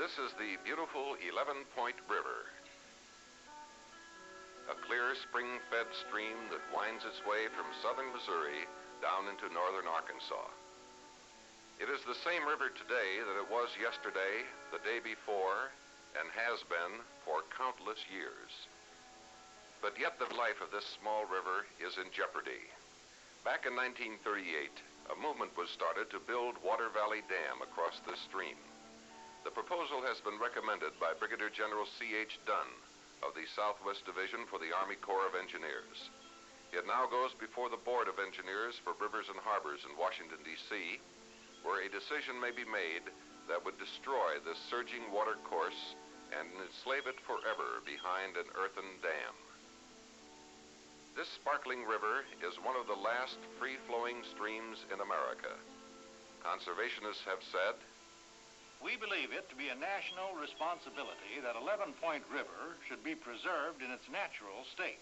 This is the beautiful 11-Point River, a clear spring-fed stream that winds its way from southern Missouri down into northern Arkansas. It is the same river today that it was yesterday, the day before, and has been for countless years. But yet the life of this small river is in jeopardy. Back in 1938, a movement was started to build Water Valley Dam across this stream. The proposal has been recommended by Brigadier General C.H. Dunn of the Southwest Division for the Army Corps of Engineers. It now goes before the Board of Engineers for Rivers and Harbors in Washington, D.C., where a decision may be made that would destroy this surging water course and enslave it forever behind an earthen dam. This sparkling river is one of the last free-flowing streams in America. Conservationists have said, "We believe it to be a national responsibility that 11-Point River should be preserved in its natural state,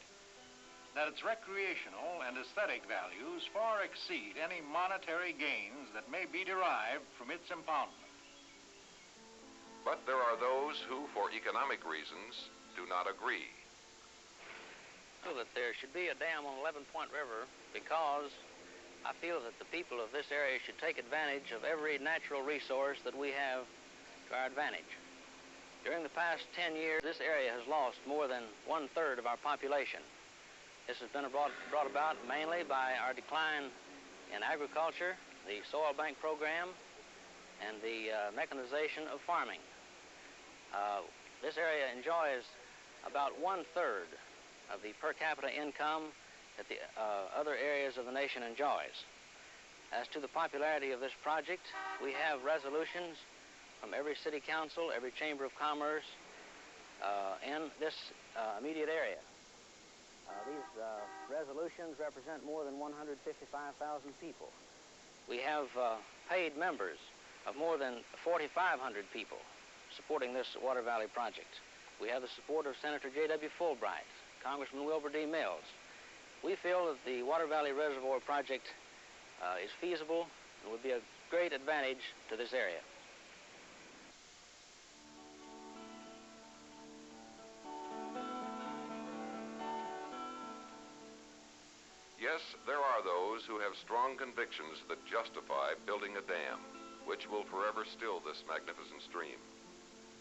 that its recreational and aesthetic values far exceed any monetary gains that may be derived from its impoundment." But there are those who, for economic reasons, do not agree. That there should be a dam on 11-Point River because I feel that the people of this area should take advantage of every natural resource that we have to our advantage. During the past 10 years, this area has lost more than 1/3 of our population. This has been brought about mainly by our decline in agriculture, the soil bank program, and the mechanization of farming. This area enjoys about 1/3 of the per capita income that the other areas of the nation enjoys. As to the popularity of this project, we have resolutions from every city council, every chamber of commerce in this immediate area. These resolutions represent more than 155,000 people. We have paid members of more than 4,500 people supporting this Water Valley project. We have the support of Senator J.W. Fulbright, Congressman Wilbur D. Mills. We feel that the Water Valley Reservoir project is feasible and would be a great advantage to this area. Yes, there are those who have strong convictions that justify building a dam, which will forever still this magnificent stream.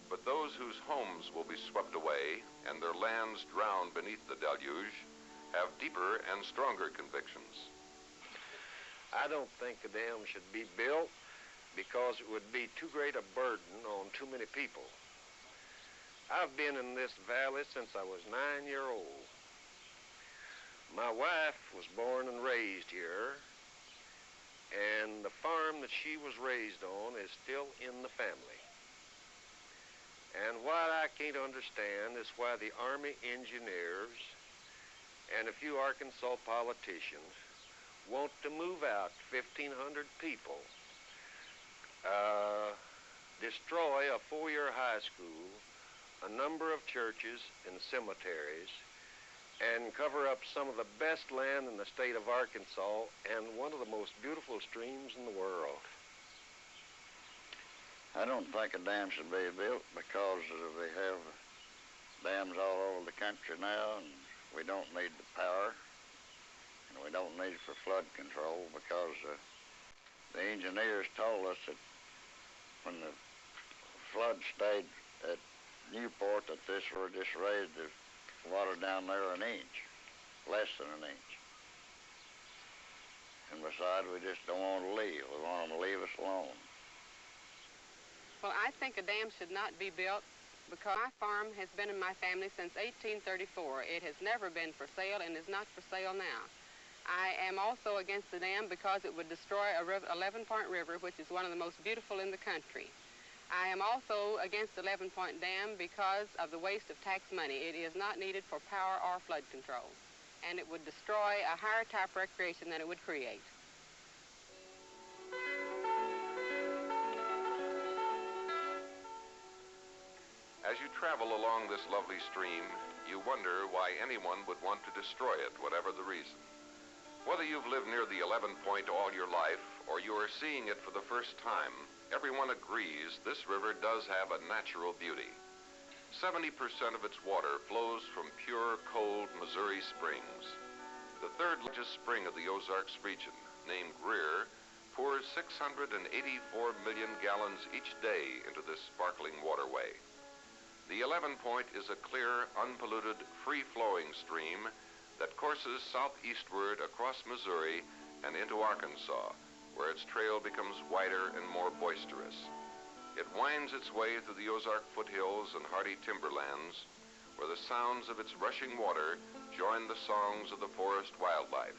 But those whose homes will be swept away and their lands drowned beneath the deluge have deeper and stronger convictions. I don't think a dam should be built because it would be too great a burden on too many people. I've been in this valley since I was 9 years old. My wife was born and raised here, and the farm that she was raised on is still in the family. And what I can't understand is why the Army engineers and a few Arkansas politicians want to move out 1,500 people, destroy a 4-year high school, a number of churches and cemeteries, and cover up some of the best land in the state of Arkansas and one of the most beautiful streams in the world. I don't think a dam should be built because we have dams all over the country now, and we don't need the power, and we don't need it for flood control because the engineers told us that when the flood stayed at Newport that this were just raised the water down there an inch, less than an inch. And besides, we just don't want to leave. We want them to leave us alone. Well, I think a dam should not be built because my farm has been in my family since 1834. It has never been for sale and is not for sale now. I am also against the dam because it would destroy a 11-Point River, which is one of the most beautiful in the country. I am also against the 11-Point Dam because of the waste of tax money. It is not needed for power or flood control, and it would destroy a higher type recreation than it would create. As you travel along this lovely stream, you wonder why anyone would want to destroy it, whatever the reason. Whether you've lived near the 11 Point all your life or you are seeing it for the first time, everyone agrees this river does have a natural beauty. 70% of its water flows from pure, cold Missouri springs. The third largest spring of the Ozarks region, named Greer, pours 684 million gallons each day into this sparkling waterway. The 11 Point is a clear, unpolluted, free-flowing stream that courses southeastward across Missouri and into Arkansas, where its trail becomes wider and more boisterous. It winds its way through the Ozark foothills and hardy timberlands, where the sounds of its rushing water join the songs of the forest wildlife.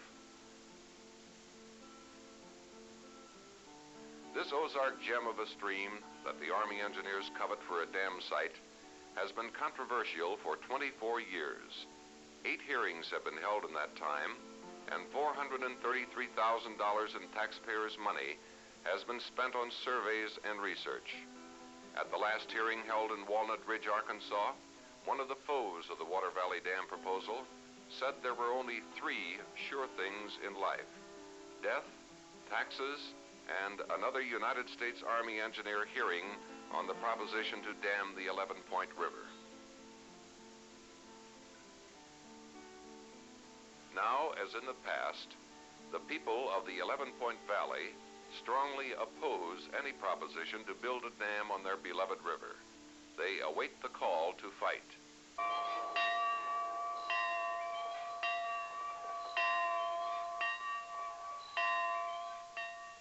This Ozark gem of a stream that the Army engineers covet for a dam site has been controversial for 24 years. 8 hearings have been held in that time, and $433,000 in taxpayers' money has been spent on surveys and research. At the last hearing held in Walnut Ridge, Arkansas, one of the foes of the Water Valley Dam proposal said there were only 3 sure things in life: death, taxes, and another United States Army engineer hearing on the proposition to dam the 11 Point River. Now, as in the past, the people of the 11 Point Valley strongly oppose any proposition to build a dam on their beloved river. They await the call to fight.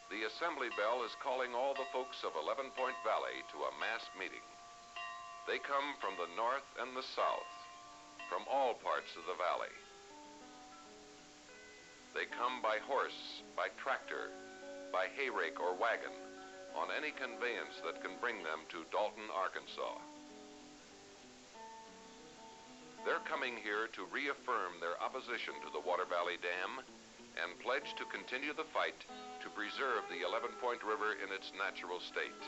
The assembly bell is calling all the folks of 11 Point Valley to a mass meeting. They come from the north and the south, from all parts of the valley. They come by horse, by tractor, by hayrake or wagon, on any conveyance that can bring them to Dalton, Arkansas. They're coming here to reaffirm their opposition to the Water Valley Dam and pledge to continue the fight to preserve the 11 Point River in its natural state.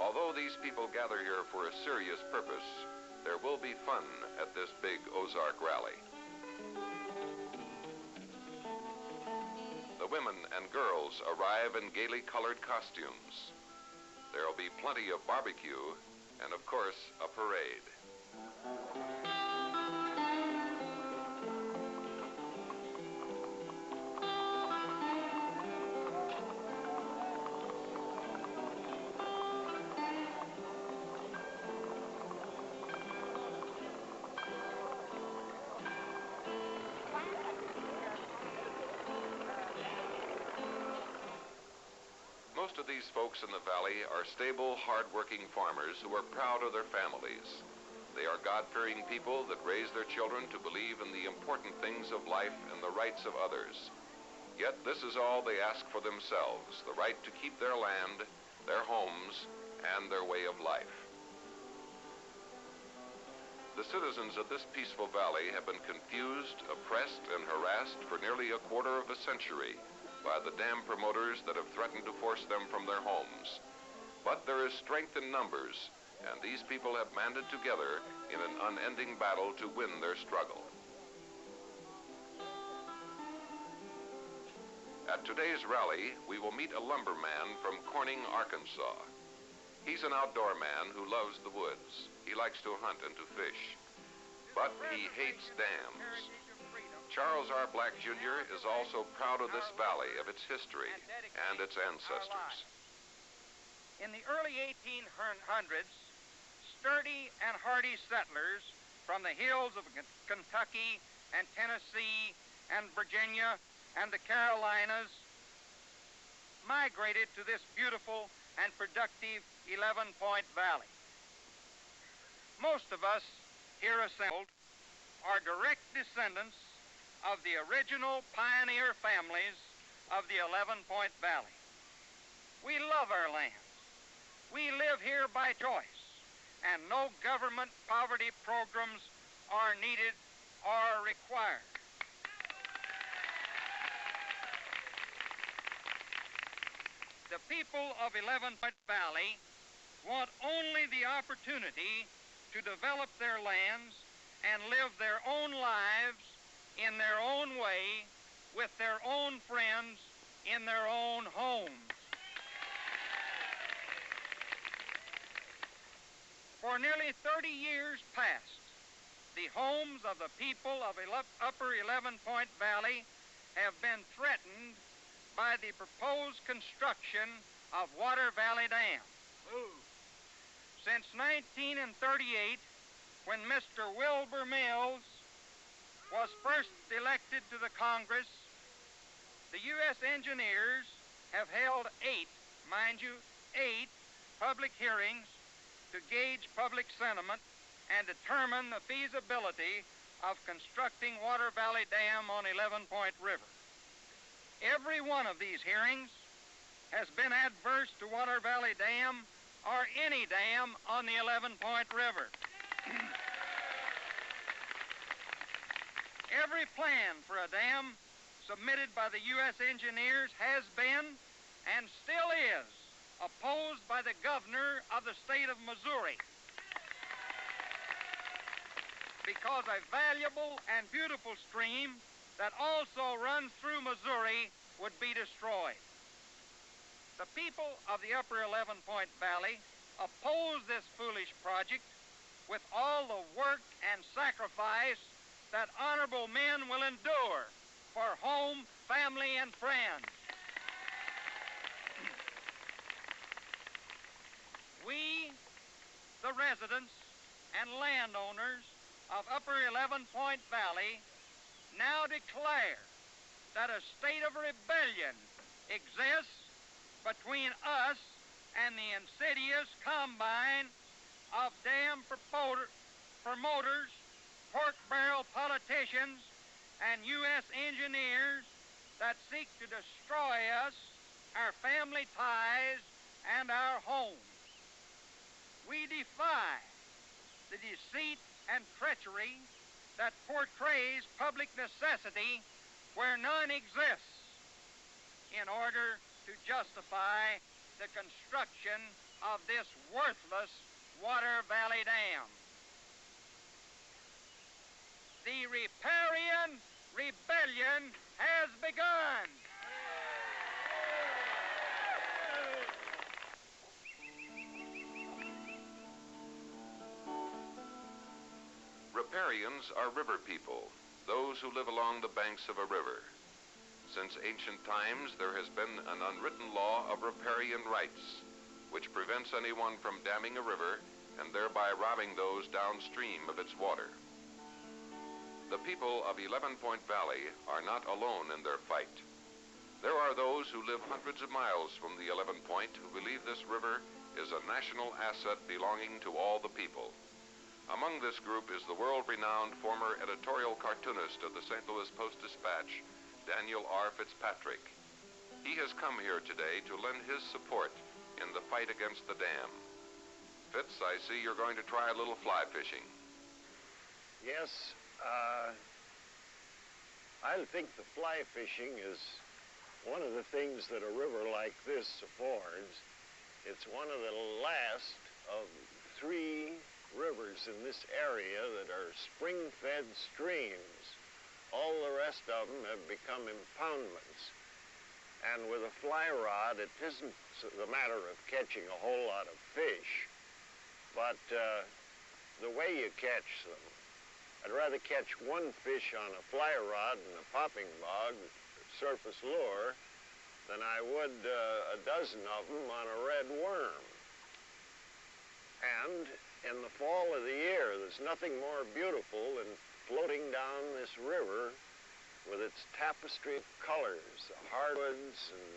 Although these people gather here for a serious purpose, there will be fun at this big Ozark rally. The women and girls arrive in gaily colored costumes. There'll be plenty of barbecue and, of course, a parade. Most of these folks in the valley are stable, hard-working farmers who are proud of their families. They are God-fearing people that raise their children to believe in the important things of life and the rights of others. Yet this is all they ask for themselves: the right to keep their land, their homes, and their way of life. The citizens of this peaceful valley have been confused, oppressed, and harassed for nearly a quarter of a century by the dam promoters that have threatened to force them from their homes. But there is strength in numbers, and these people have banded together in an unending battle to win their struggle. At today's rally, we will meet a lumberman from Corning, Arkansas. He's an outdoor man who loves the woods. He likes to hunt and to fish, but he hates dams. Charles R. Black, Jr. is also proud of this valley, of its history, and its ancestors. In the early 1800s, sturdy and hardy settlers from the hills of Kentucky and Tennessee and Virginia and the Carolinas migrated to this beautiful and productive 11 Point Valley. Most of us here assembled are direct descendants of the original pioneer families of the 11 Point Valley. We love our land. We live here by choice, and no government poverty programs are needed or required. The people of 11 Point Valley want only the opportunity to develop their lands and live their own lives in their own way with their own friends in their own homes. For nearly 30 years past, the homes of the people of Upper 11 Point Valley have been threatened by the proposed construction of Water Valley Dam. Since 1938, when Mr. Wilbur Mills was first elected to the Congress, the U.S. engineers have held 8 public hearings to gauge public sentiment and determine the feasibility of constructing Water Valley Dam on 11 Point River. Every one of these hearings has been adverse to Water Valley Dam or any dam on the 11 Point River. Every plan for a dam submitted by the U.S. engineers has been and still is opposed by the governor of the state of Missouri, because a valuable and beautiful stream that also runs through Missouri would be destroyed. The people of the Upper 11 Point Valley oppose this foolish project with all the work and sacrifice that honorable men will endure for home, family, and friends. We, the residents and landowners of Upper 11 Point Valley, now declare that a state of rebellion exists between us and the insidious combine of dam promoters, pork barrel politicians, and U.S. engineers that seek to destroy us, our family ties, and our homes. We defy the deceit and treachery that portrays public necessity where none exists in order to justify the construction of this worthless Water Valley Dam. The riparian rebellion has begun. Riparians are river people, those who live along the banks of a river. Since ancient times, there has been an unwritten law of riparian rights, which prevents anyone from damming a river and thereby robbing those downstream of its water. The people of 11 Point Valley are not alone in their fight. There are those who live hundreds of miles from the 11 Point who believe this river is a national asset belonging to all the people. Among this group is the world-renowned former editorial cartoonist of the St. Louis Post-Dispatch, Daniel R. Fitzpatrick. He has come here today to lend his support in the fight against the dam. Fitz, I see you're going to try a little fly fishing. Yes, I think the fly fishing is one of the things that a river like this affords. It's one of the last of 3 rivers in this area that are spring-fed streams. All the rest of them have become impoundments. And with a fly rod, it isn't the matter of catching a whole lot of fish, but the way you catch them. I'd rather catch 1 fish on a fly rod in a popping bog surface lure than I would a dozen of them on a red worm. And in the fall of the year, there's nothing more beautiful than floating down this river with its tapestry of colors, hardwoods and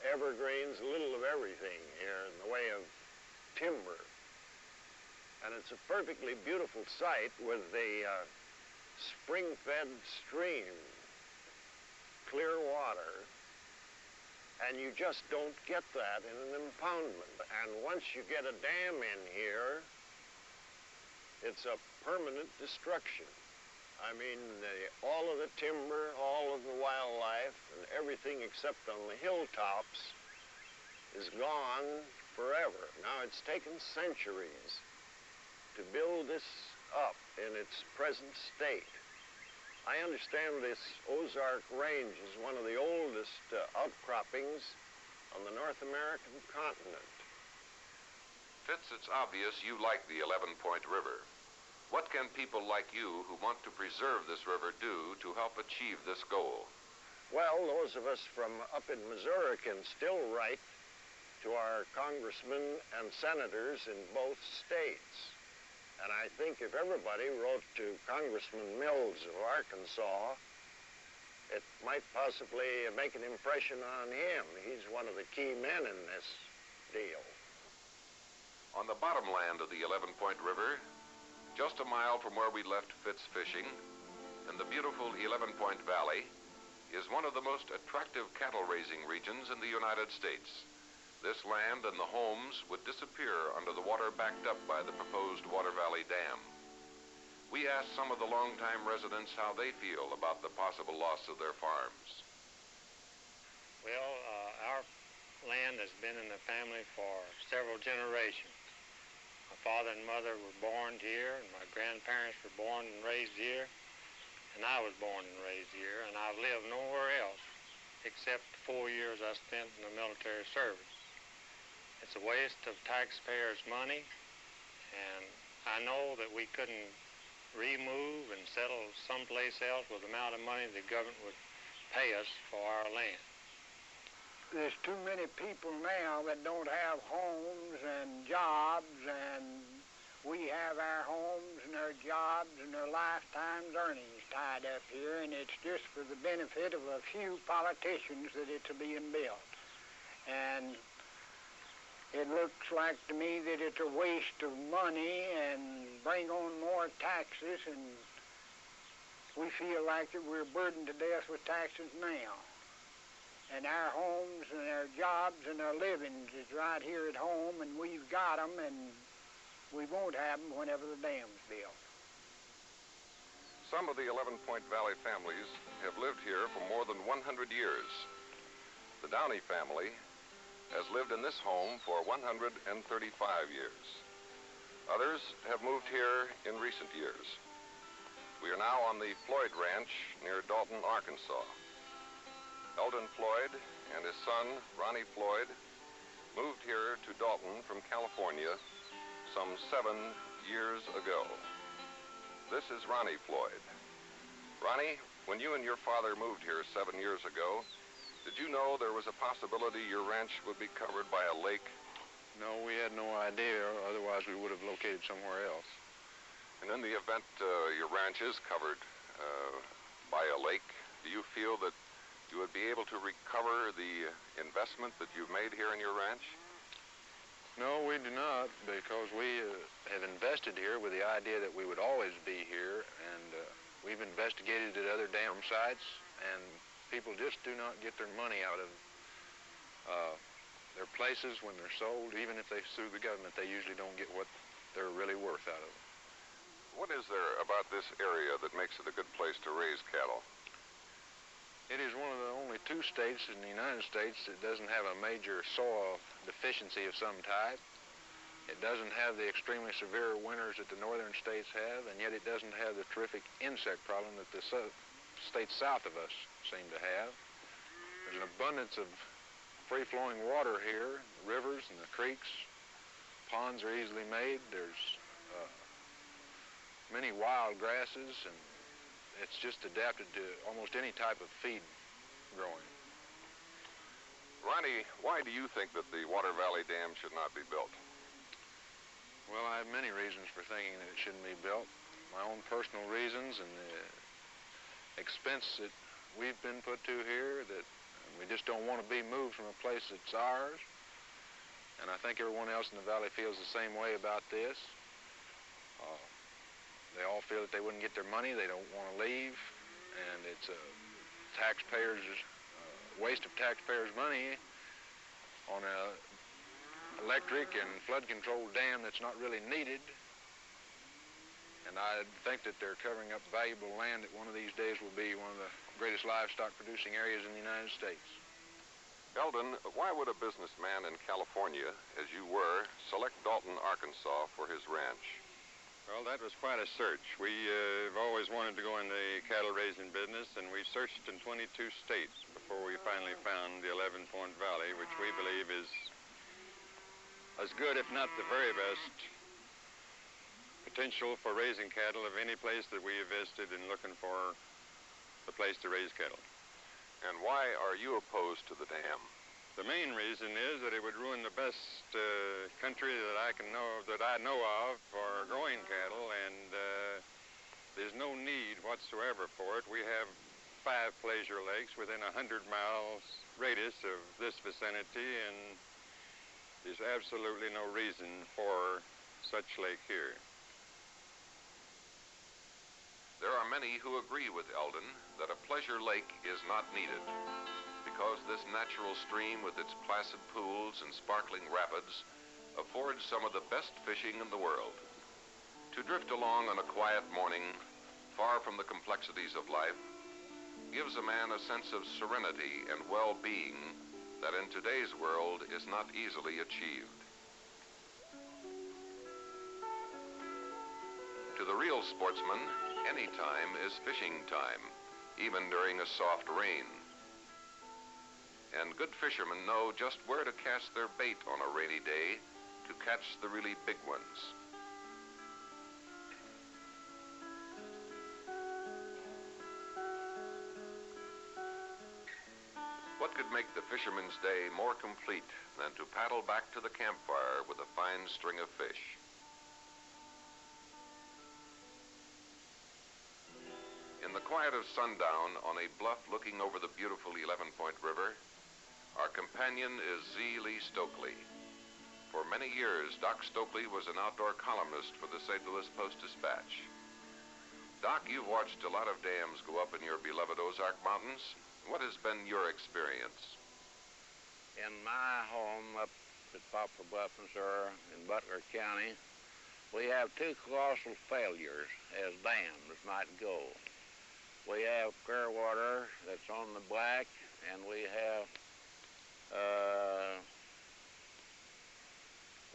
evergreens, a little of everything here in the way of timber. And it's a perfectly beautiful sight with the spring-fed stream, clear water, and you just don't get that in an impoundment. And once you get a dam in here, it's a permanent destruction. I mean, all of the timber, all of the wildlife, and everything except on the hilltops is gone forever. Now, it's taken centuries to build this up in its present state. I understand this Ozark Range is one of the oldest outcroppings on the North American continent. Fitz, it's obvious you like the 11-Point River. What can people like you who want to preserve this river do to help achieve this goal? Well, those of us from up in Missouri can still write to our congressmen and senators in both states. And I think if everybody wrote to Congressman Mills of Arkansas, it might possibly make an impression on him. He's one of the key men in this deal. On the bottomland of the 11-Point River, just a mile from where we left Fitz fishing, in the beautiful 11-Point Valley, is one of the most attractive cattle-raising regions in the United States. This land and the homes would disappear under the water backed up by the proposed Water Valley Dam. We asked some of the longtime residents how they feel about the possible loss of their farms. Well, our land has been in the family for several generations. My father and mother were born here, and my grandparents were born and raised here, and I was born and raised here, and I've lived nowhere else except the 4 years I spent in the military service. It's a waste of taxpayers' money, and I know that we couldn't remove and settle someplace else with the amount of money the government would pay us for our land. There's too many people now that don't have homes and jobs, and we have our homes and our jobs and our lifetime's earnings tied up here, and it's just for the benefit of a few politicians that it's being built. And it looks like to me that it's a waste of money and bring on more taxes, and we feel like that we're burdened to death with taxes now. And our homes and our jobs and our livings is right here at home, and we've got them, and we won't have them whenever the dam's built. Some of the 11-Point Valley families have lived here for more than 100 years. The Downey family has lived in this home for 135 years. Others have moved here in recent years. We are now on the Floyd Ranch near Dalton, Arkansas. Eldon Floyd and his son, Ronnie Floyd, moved here to Dalton from California some 7 years ago. This is Ronnie Floyd. Ronnie, when you and your father moved here 7 years ago, did you know there was a possibility your ranch would be covered by a lake? No, we had no idea, otherwise we would have located somewhere else. And in the event your ranch is covered by a lake, do you feel that you would be able to recover the investment that you've made here in your ranch? No, we do not, because we have invested here with the idea that we would always be here, and we've investigated at other dam sites, and people just do not get their money out of their places when they're sold. Even if they sue the government, they usually don't get what they're really worth out of it. What is there about this area that makes it a good place to raise cattle? It is one of the only 2 states in the United States that doesn't have a major soil deficiency of some type. It doesn't have the extremely severe winters that the northern states have, and yet it doesn't have the terrific insect problem that the states south of us seem to have. There's an abundance of free-flowing water here, the rivers and the creeks. Ponds are easily made. There's many wild grasses, and it's just adapted to almost any type of feed growing. Ronnie, why do you think that the Water Valley Dam should not be built? Well, I have many reasons for thinking that it shouldn't be built. My own personal reasons and the expense that we've been put to here, that we just don't want to be moved from a place that's ours. And I think everyone else in the valley feels the same way about this. They all feel that they wouldn't get their money, they don't want to leave, and it's a waste of taxpayers' money on a electric and flood control dam that's not really needed. And I think that they're covering up valuable land that one of these days will be one of the greatest livestock producing areas in the United States. Eldon, why would a businessman in California, as you were, select Dalton, Arkansas for his ranch? Well, that was quite a search. We've always wanted to go in the cattle raising business, and we searched in 22 states before we finally found the 11-Point Valley, which we believe is as good, if not the very best, potential for raising cattle of any place that we have visited in looking for a place to raise cattle. And why are you opposed to the dam? The main reason is that it would ruin the best country that I know of for growing cattle, and there's no need whatsoever for it. We have 5 pleasure lakes within 100 miles radius of this vicinity, and there's absolutely no reason for such lake here. There are many who agree with Eldon that a pleasure lake is not needed, because this natural stream with its placid pools and sparkling rapids affords some of the best fishing in the world. To drift along on a quiet morning, far from the complexities of life, gives a man a sense of serenity and well-being that in today's world is not easily achieved. To the real sportsman, any time is fishing time, even during a soft rain. And good fishermen know just where to cast their bait on a rainy day to catch the really big ones. What could make the fisherman's day more complete than to paddle back to the campfire with a fine string of fish? In the quiet of sundown on a bluff looking over the beautiful 11-Point River, our companion is Z. Lee Stokely. For many years, Doc Stokely was an outdoor columnist for the St. Louis Post-Dispatch. Doc, you've watched a lot of dams go up in your beloved Ozark Mountains. What has been your experience? In my home up at Poplar Bluff, Missouri, in Butler County, we have 2 colossal failures as dams might go. We have Clearwater that's on the Black, and we have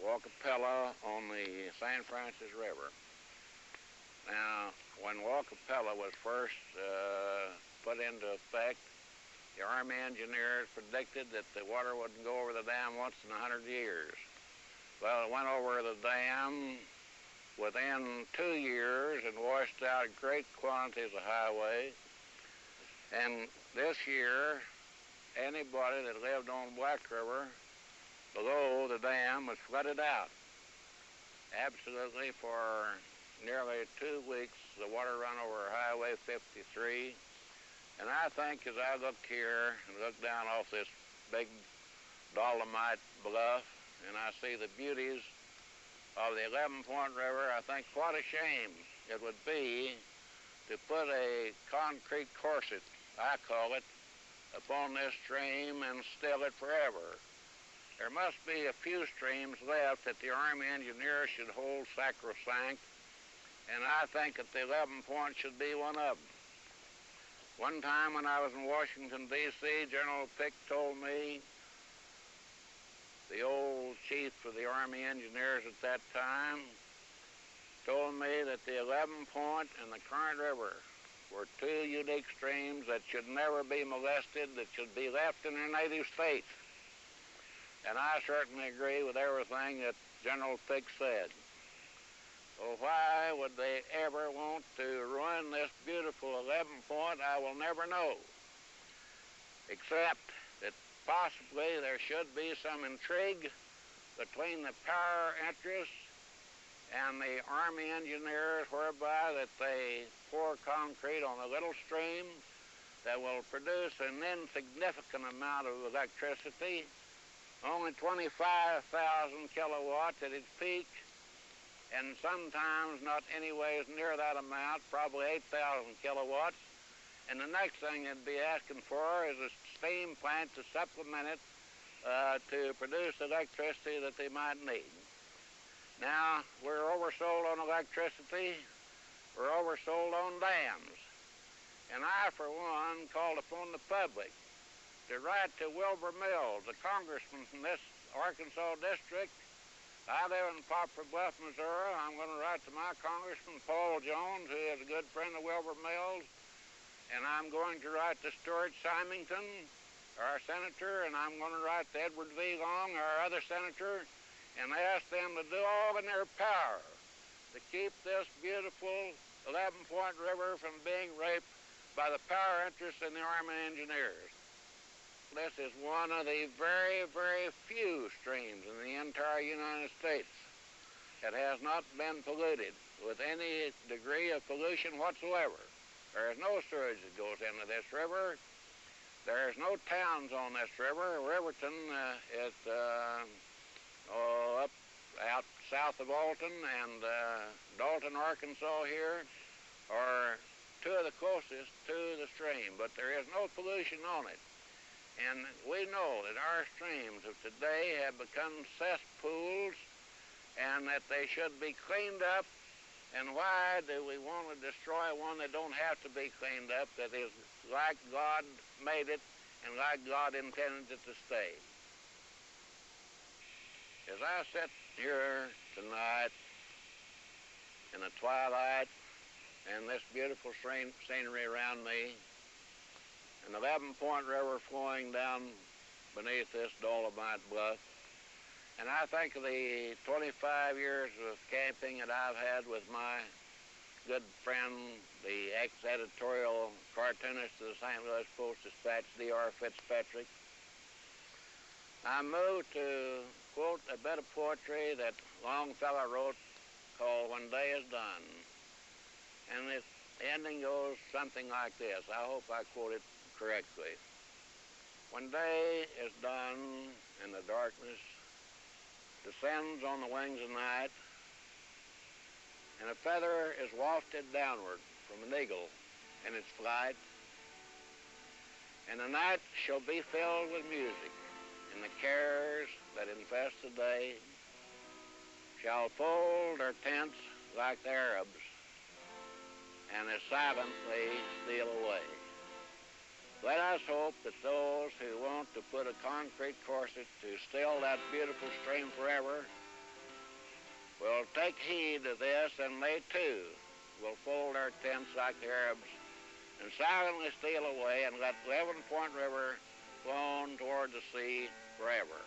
Walkapella on the San Francisco River. Now, when Walkapella was first put into effect, the Army engineers predicted that the water wouldn't go over the dam once in 100 years. Well, it went over the dam within 2 years and washed out great quantities of highway. And this year, anybody that lived on Black River below the dam was flooded out. Absolutely, for nearly 2 weeks, the water ran over Highway 53. And I think as I look here and look down off this big dolomite bluff, and I see the beauties of the 11-Point River, I think what a shame it would be to put a concrete corset, I call it, upon this stream and still it forever. There must be a few streams left that the Army engineers should hold sacrosanct, and I think that the 11-Point should be one of them. One time when I was in Washington, D.C., General Pick told me, the old chief of the Army engineers at that time, told me that the 11-Point and the Current River were 2 unique streams that should never be molested, that should be left in their native state. And I certainly agree with everything that General Pick said. Well, why would they ever want to ruin this beautiful 11-Point, I will never know. Except that possibly there should be some intrigue between the power interests and the Army engineers, whereby that they pour concrete on a little stream that will produce an insignificant amount of electricity, only 25,000 kilowatts at its peak, and sometimes not anyways near that amount, probably 8,000 kilowatts. And the next thing they'd be asking for is a steam plant to supplement it to produce electricity that they might need. Now, we're oversold on electricity, we're oversold on dams. And I, for one, called upon the public to write to Wilbur Mills, the congressman from this Arkansas district, I live in Poplar Bluff, Missouri. I'm going to write to my Congressman Paul Jones, who is a good friend of Wilbur Mills, and I'm going to write to Stuart Symington, our senator, and I'm going to write to Edward V. Long, our other senator, and ask them to do all in their power to keep this beautiful 11-Point River from being raped by the power interests in the Army Engineers. This is one of the very, very few streams in the entire United States that has not been polluted with any degree of pollution whatsoever. There is no sewage that goes into this river. There is no towns on this river. Riverton is up out south of Alton, and Dalton, Arkansas here are two of the closest to the stream, but there is no pollution on it. And we know that our streams of today have become cesspools and that they should be cleaned up. And why do we want to destroy one that don't have to be cleaned up, that is like God made it and like God intended it to stay? As I sit here tonight in the twilight and this beautiful scenery around me, an 11-Point River flowing down beneath this Dolomite bluff, and I think of the 25 years of camping that I've had with my good friend, the ex-editorial cartoonist of the St. Louis Post-Dispatch, D.R. Fitzpatrick, I moved to quote a bit of poetry that Longfellow wrote called When Day is Done. And its ending goes something like this. I hope I quote it correctly. When day is done and the darkness descends on the wings of night, and a feather is wafted downward from an eagle in its flight, and the night shall be filled with music, and the cares that infest the day shall fold their tents like the Arabs, and as silently steal away. Let us hope that those who want to put a concrete corset to still that beautiful stream forever will take heed of this, and they too will fold their tents like the Arabs and silently steal away and let 11-Point River flow on toward the sea forever.